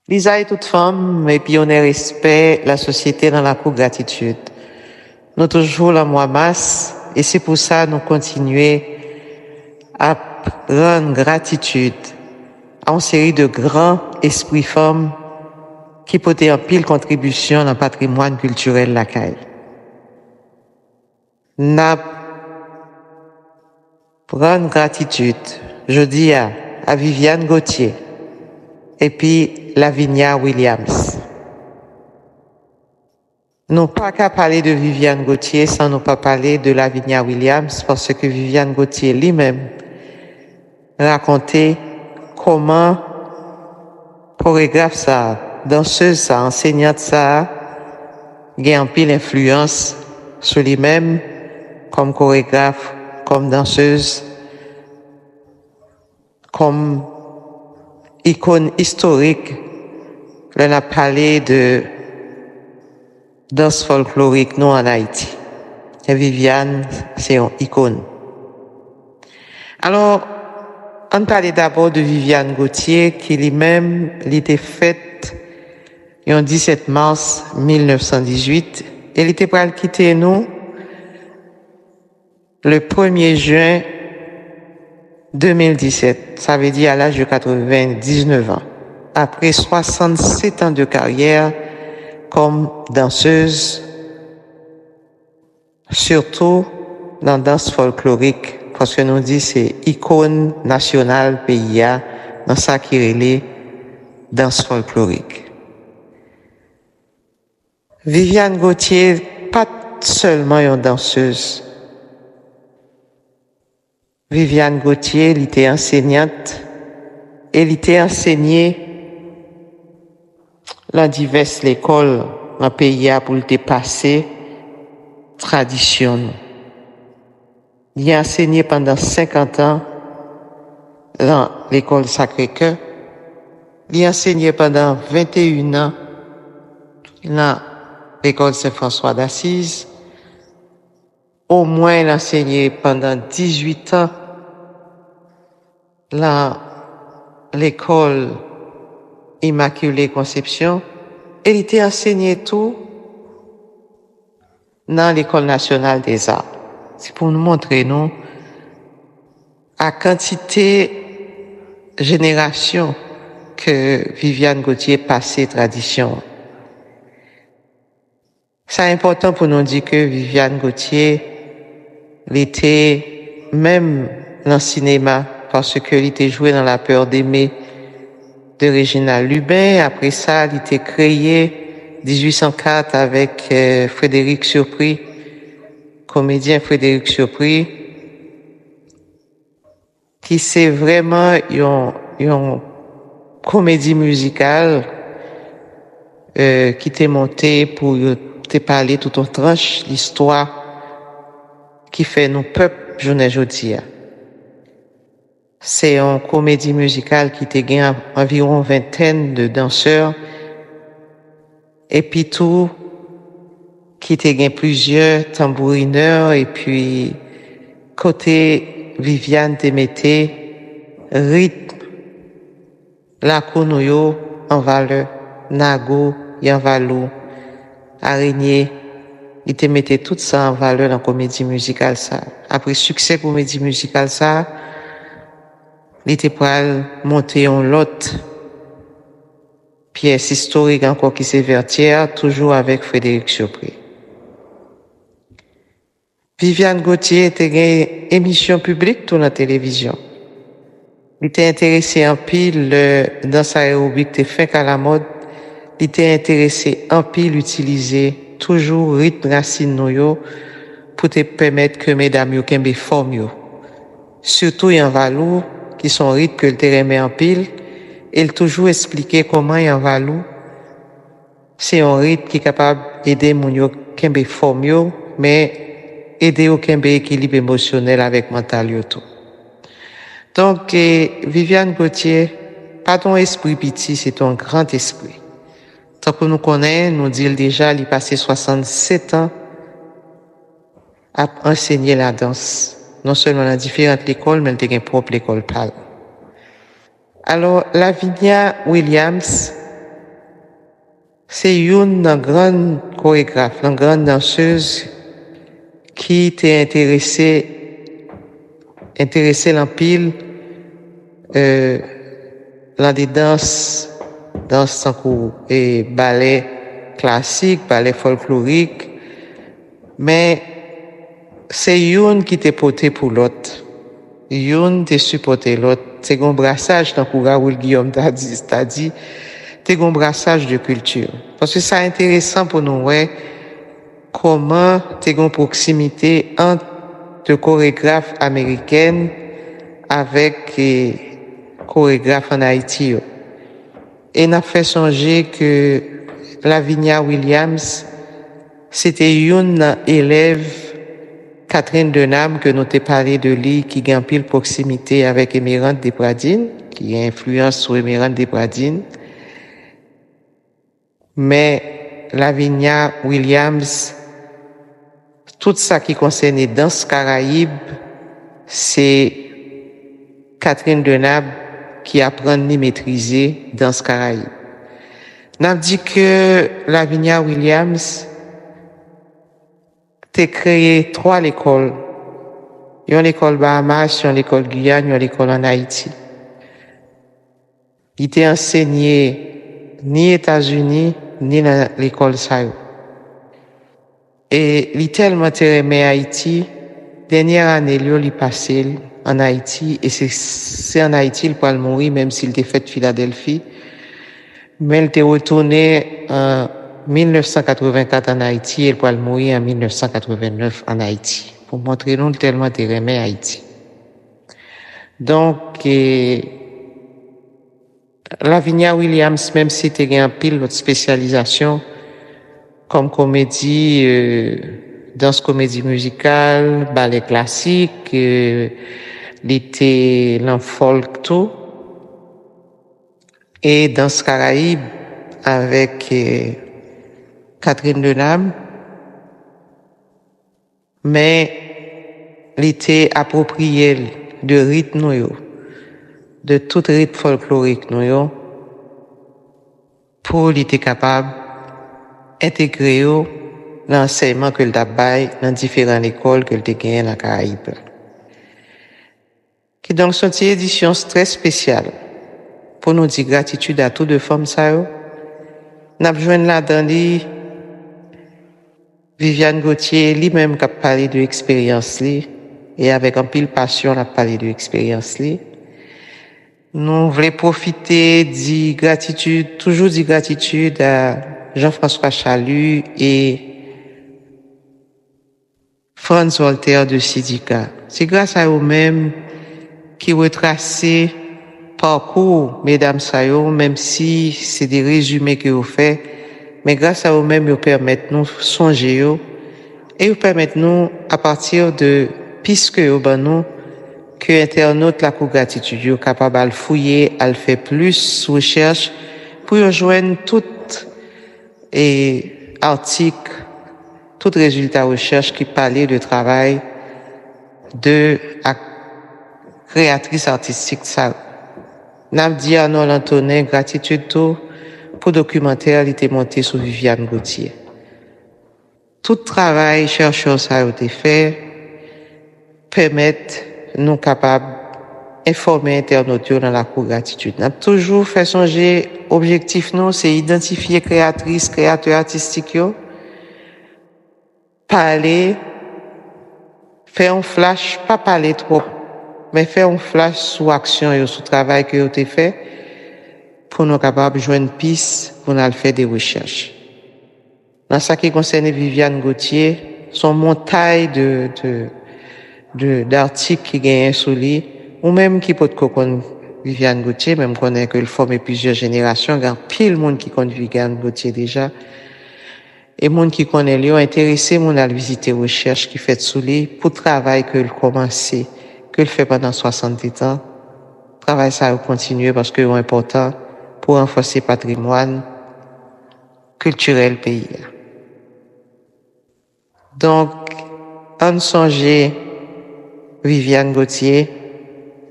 Lisa est toute femme, et puis on est respect la société dans la cour gratitude. Nous toujours la moi masse, et c'est pour ça nous continuer à rendre gratitude à une série de grands esprits femmes qui portent en pile contribution dans le patrimoine culturel la caille. N'a rendre gratitude, je dis à Viviane Gauthier et puis Lavinia Williams. Nous pas qu'à parler de Viviane Gauthier sans nous pas parler de Lavinia Williams parce que Viviane Gauthier lui-même racontait comment chorégraphe ça, danseuse ça, enseignante ça, gagne en pile influence sur lui-même comme chorégraphe, comme danseuse, comme icône historique. Là, on a parlé de danse folklorique, nous, en Haïti. Et Viviane, c'est une icône. Alors, on parlait d'abord de Viviane Gauthier, qui lui-même, était faite le 17 mars 1918. Elle était pour quitter nous le 1er juin 2017. Ça veut dire à l'âge de 99 ans. Après 67 ans de carrière comme danseuse, surtout dans la danse folklorique, parce que nous dit c'est icône nationale pays dans ça qui est danse folklorique. Viviane Gauthier, pas seulement une danseuse. Viviane Gauthier, elle était enseignante, elle était enseignée dans diverses écoles dans le pays pour te passer tradition. Il a enseigné pendant 50 ans dans l'école Sacré-Cœur. Il a enseigné pendant 21 ans dans l'école Saint-François d'Assise. Au moins, il a enseigné pendant 18 ans dans l'école Immaculée Conception. Il était enseigné tout dans l'école nationale des arts. C'est pour nous montrer, nous, à quantité génération que Viviane Gauthier passait tradition. C'est important pour nous dire que Viviane Gauthier, elle était même dans le cinéma parce qu'elle était jouée dans La Peur d'aimer de Réginald Lubin. Après ça, elle était créée 1804 avec Frédéric Surpris, comédien Frédéric Surpris, qui c'est vraiment une comédie musicale qui t'est montée pour te parler tout en tranche l'histoire qui fait nos peuples journée aujourd'hui. C'est une comédie musicale qui te gagne environ vingtaine de danseurs et puis tout qui te gagne plusieurs tambourineurs et puis côté Viviane te mettait rythme la konoyo en valeur nago en valeur araignée. Il te mettait tout ça en valeur dans la comédie musicale ça. Après succès comédie musicale ça, il était pour monter en lot pièce historique encore qui s'est vertière, toujours avec Frédéric Surpris. Viviane Gauthier était une émission publique dans la télévision. Il était intéressé en pile dans sa aérobic te fait à la mode. Il était intéressé en pile utiliser toujours rythme racine noyo pour te permettre que mesdames yo kembe forme yo. Surtout en valou qui sont rythmes que le te remet en pile. Il toujours expliquer comment en valou c'est un rythme qui est capable d'aider mon yo kembe forme yo, mais aider au kembe équilibre émotionnel avec mental yo tout. Donc, Viviane Gauthier, pas ton esprit petit, c'est ton grand esprit. Tant que nous connaissons, nous dit déjà, il passé 67 ans à enseigner la danse. Non seulement dans différentes écoles, mais il a une propre école pâle. Alors, Lavinia Williams, c'est une grande chorégraphe, une grande danseuse qui t'est intéressé l'empile, dans des danses sans cours et ballet classique, ballet folklorique, mais c'est une qui t'est porté pour l'autre. Une t'est supporté l'autre. C'est un brassage dans le Raoul Guillaume t'a dit, c'est un brassage de culture. Parce que c'est intéressant pour nous, ouais, comment t'es une proximité entre chorégraphe américaine avec chorégraphe en Haïti. Et n'a fait songer que Lavinia Williams, c'était une élève Catherine Denham que nous t'ai parlé de lui, qui a pile proximité avec Emeraude Despradines, qui a influence sur Emeraude Despradines. Mais Lavinia Williams, tout ça qui concerne danse caraïbe, c'est Catherine Denham qui apprend à maîtriser danse caraïbe. N'a dit que Lavinia Williams t'ai créé 3 écoles. Il y a l'école Bahamas, il y a l'école Guyane, il y a l'école en Haïti. Il t'a enseigné ni États-Unis, ni dans l'école Sayo. Et il tellement aimé Haïti, dernière année, il passé en Haïti, et c'est en Haïti il peut mourir, même s'il était fait de Philadelphie. Mais il était retourné en 1984 en Haïti, et il peut mourir en 1989 en Haïti. Pour montrer nous tellement aimé Haïti. Donc, Lavinia Williams, même si tu as un pile de spécialisation, comme comédie, danse comédie musicale, ballet classique, l'été, folk tout, et danse caraïbe avec Catherine Denham, mais l'été approprié de rythme, de tout rythme folklorique, pour l'été capable d'intégrer l'enseignement que le bail dans différentes écoles que le gagné dans la Caraïbe. Qui donc sont une édition très spéciale pour nous dire gratitude à toutes les femmes ça yo. N'a besoin là-dedans Viviane Gauthier lui-même qui a parlé de l'expérience li et avec un pile passion a parlé de l'expérience li. Nous voulons profiter de gratitude, toujours de gratitude à Jean-François Chalut et Franz Walter de Sidika. C'est grâce à eux-mêmes qui retracent parcours, mesdames Sayo, même si c'est des résumés que vous faites, mais grâce à eux-mêmes, ils permettent nous songer et ils permettent nous, à partir de pistes que nous, que internaute la cour gratitude, capable de fouiller, à faire plus recherche pour rejoindre tout article, tout résultat recherche qui parlait de travail de créatrice artistique ça. N'a dit à nous l'Antonin gratitude tout pour documentaire il était monté sur Viviane Gauthier. Tout travail chercheur ça a été fait permettre nous capables informer internautes dans la cour gratitude. N'a toujours fait songer objectif nous c'est identifier créatrice créateur artistique yo, parler, faire un flash, pas parler trop, mais faire un flash sur action et sur travail que vous avez fait pour nous capables de joindre une piste pour nous faire des recherches. Dans ce qui concerne Viviane Gauthier, son montagne d'articles qui gagnent sur lui, ou même qui peut connaître Viviane Gauthier, même connaît que le forme plusieurs générations, il y a pile monde qui connaît Viviane Gauthier déjà. Et monde qui connaît lui ont intéressé mon à visiter recherche qui fait sous lui pour travail que le commencer, que le fait pendant 70 ans. Travail ça va continuer parce que c'est important pour renforcer le patrimoine culturel pays. Donc, on songeait Viviane Gauthier,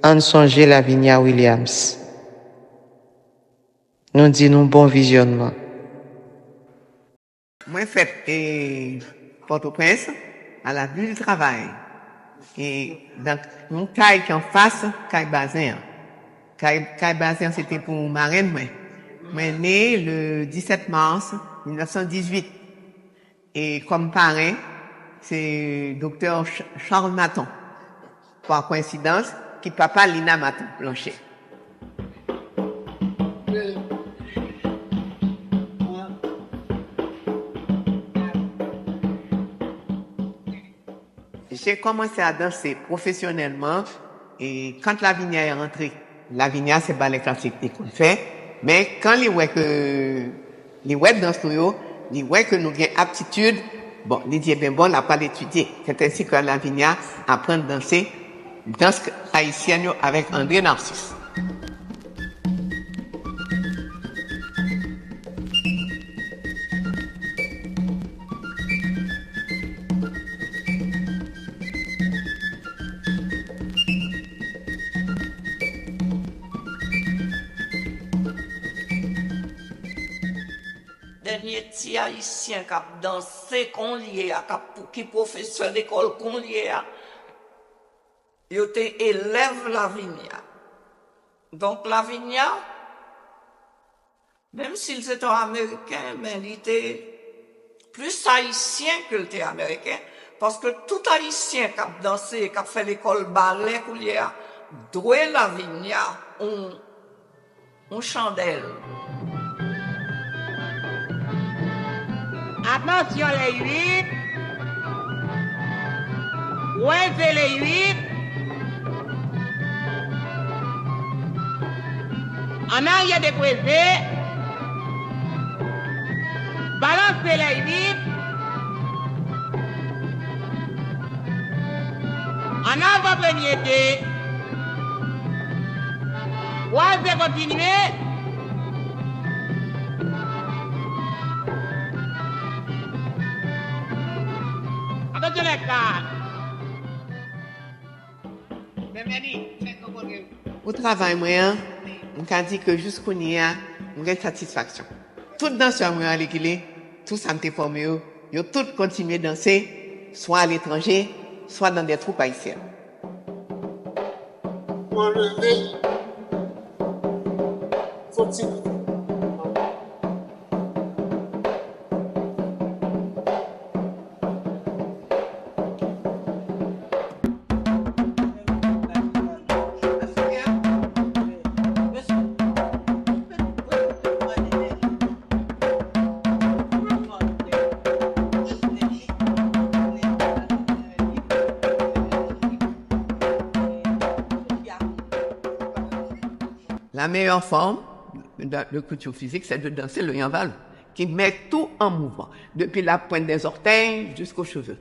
on songeait Lavinia Williams. Nous disons bon visionnement. Moi, fait et Port-au-Prince, à la ville du travail. Et dans mon caille qui en face, caille Bazin. Caille Bazin, c'était pour marraine, moi. Moi, né le 17 mars 1918. Et comme parrain, c'est docteur Charles Maton. Par coïncidence, qui papa Lina Maton Blanchet. J'ai commencé à danser professionnellement et quand Lavinia est rentrée, Lavinia c'est ballet classique qu'on fait, mais quand les ouais que les ouais dans studio, les ouais que nous avons aptitude, bon, les dit ben bon, on n'a pas l'étudier. C'est ainsi que Lavinia apprend à danser danse haïtienne avec André Narcisse. Dernier petit haïtien qui a dansé qu'on lié, qui professeur d'école qu'on lié, il était élève Lavinia. Donc Lavinia, même s'il était américain, mais il était plus haïtien que il était américain, parce que tout haïtien qui a dansé, qui a fait l'école ballet qu'on lié, doit Lavinia, on chandelle. Attention les 8. Ouais, c'est les 8. En arrière de croisé. Balancez les 8. En avant premier deux. Ouais, continuer. Attention les 4. Au travail, moi, on a dit que jusqu'au nia, on a une satisfaction. Tout danseur, moi, à l'équilibre, tout ça m'était formé, ils ont tous continué à danser, soit à l'étranger, soit dans des troupes haïtiennes. La meilleure forme de culture physique, c'est de danser le yambal, qui met tout en mouvement, depuis la pointe des orteils jusqu'aux cheveux.